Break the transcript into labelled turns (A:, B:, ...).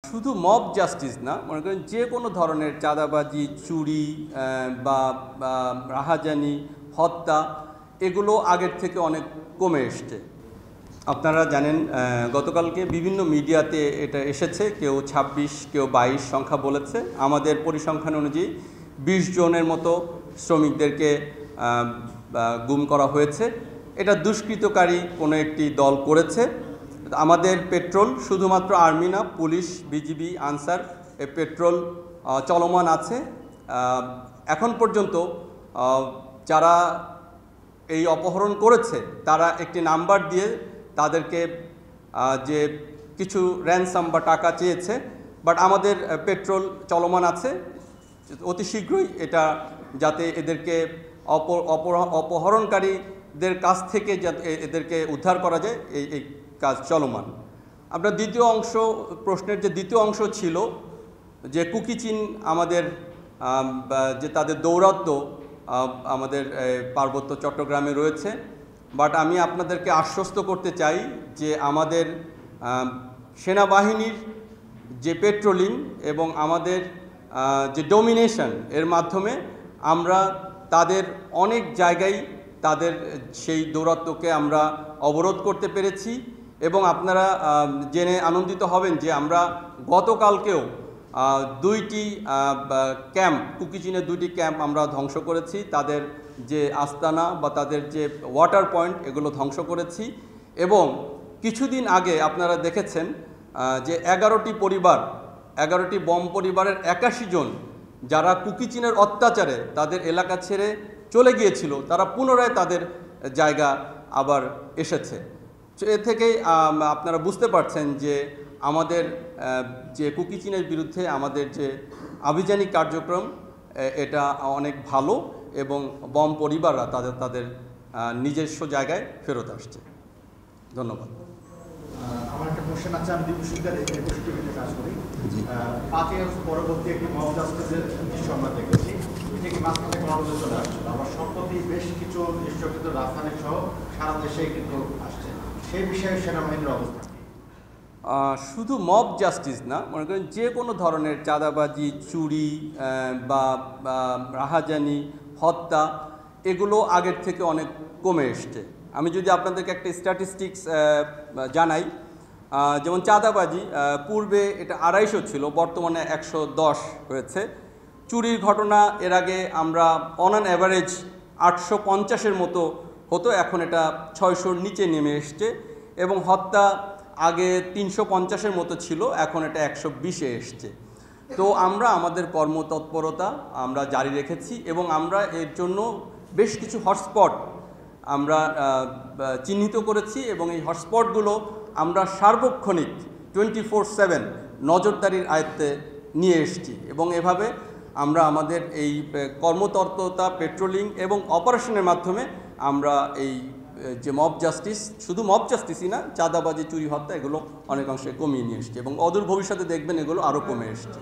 A: শুধু mob justice না, মনে করেন যে কোনো ধরনের চাঁদাবাজি, চুরি বা রাহাজানি, হত্যা এগুলো আগের থেকে অনেক কমে এসছে। আপনারা জানেন গতকালকে বিভিন্ন মিডিয়াতে এটা এসেছে, কেউ ২৬, কেউ ২২ সংখ্যা বলেছে। আমাদের পরিসংখ্যান অনুযায়ী ২০ জনের মতো শ্রমিকদেরকে গুম করা হয়েছে। এটা দুষ্কৃতকারী কোনো একটি দল করেছে। আমাদের পেট্রোল শুধুমাত্র আর্মি না, পুলিশ, বিজিবি, আনসার পেট্রোল চলমান আছে। এখন পর্যন্ত যারা এই অপহরণ করেছে তারা একটি নাম্বার দিয়ে তাদেরকে যে কিছু র্যানসাম বা টাকা চেয়েছে, বাট আমাদের পেট্রোল চলমান আছে। অতি শীঘ্রই এটা যাতে এদেরকে অপহরণকারীদের কাছ থেকে যাতে এদেরকে উদ্ধার করা যায়, এই কাজ চলমান। আপনার প্রশ্নের যে দ্বিতীয় অংশ ছিল যে কুকিচিন আমাদের যে তাদের দৌরাত্ম্য আমাদের পার্বত্য চট্টগ্রামে রয়েছে, বাট আমি আপনাদেরকে আশ্বস্ত করতে চাই যে আমাদের সেনাবাহিনীর যে পেট্রোলিং এবং আমাদের যে ডমিনেশন এর মাধ্যমে আমরা তাদের অনেক জায়গায় তাদের সেই দৌরাত্ম্যকে আমরা অবরোধ করতে পেরেছি। এবং আপনারা জেনে আনন্দিত হবেন যে আমরা গতকালকেও 2টি ক্যাম্প, কুকিচিনের 2টি ক্যাম্প আমরা ধ্বংস করেছি। তাদের যে আস্তানা বা তাদের যে ওয়াটার পয়েন্ট এগুলো ধ্বংস করেছি। এবং কিছুদিন আগে আপনারা দেখেছেন যে 11টি বম পরিবারের 81 জন যারা কুকিচিনের অত্যাচারে তাদের এলাকা ছেড়ে চলে গিয়েছিল, তারা পুনরায় তাদের জায়গা আবার এসেছে। এ থেকেই আপনারা বুঝতে পারছেন যে আমাদের যে কুকিচিনের বিরুদ্ধে আমাদের যে আভিযানিক কার্যক্রম এটা অনেক ভালো এবং বম পরিবাররা তাদের নিজস্ব জায়গায় ফেরত আসছে। ধন্যবাদ।
B: আমার একটা কোশ্চেন আছে, আমি বিশ্ববিদ্যালয়ে কাজ করি। 5 আগস্ট পরবর্তী একটি মব জাস্টিসের দৃশ্য আমরা দেখেছি, এটা কি মাঝখানে কর্মসূচি চলে আসছিল। আবার সম্প্রতি বেশ কিছু দৃশ্য কিন্তু রাজধানী সহ সারা দেশে কিন্তু আসছে, সেই বিষয়ে সেনাবাহিনীর অবস্থা
A: শুধু মব জাস্টিস না, মনে করেন যে কোনো ধরনের চাঁদাবাজি, চুরি বা রাহাজানি, হত্যা এগুলো আগের থেকে অনেক কমে এসছে। আমি যদি আপনাদেরকে একটা স্ট্যাটিস্টিক্স জানাই, যেমন চাঁদাবাজি পূর্বে এটা 250 ছিল, বর্তমানে 110 হয়েছে। চুরির ঘটনা এর আগে আমরা অন অ্যান অ্যাভারেজ 850-এর মতো হতো, এখন এটা 600-র নিচে নেমে এসছে। এবং হত্যা আগে 350-এর মতো ছিল, এখন এটা 120-এ এসছে। তো আমরা আমাদের কর্মতৎপরতা আমরা জারি রেখেছি এবং আমরা এর জন্য বেশ কিছু হটস্পট আমরা চিহ্নিত করেছি এবং এই হটস্পটগুলো আমরা সার্বক্ষণিক 24/7 নজরদারির আয়ত্তে নিয়ে এসেছি। এবং এভাবে আমরা আমাদের এই কর্মতৎপরতা, পেট্রোলিং এবং অপারেশনের মাধ্যমে আমরা এই যে মব জাস্টিস, শুধু মব জাস্টিসই না, চাঁদাবাজি, চুরি, হত্যা এগুলো অনেকাংশে কমিয়ে নিয়ে এসছে এবং অদূর ভবিষ্যতে দেখবেন এগুলো আরও কমে এসছে।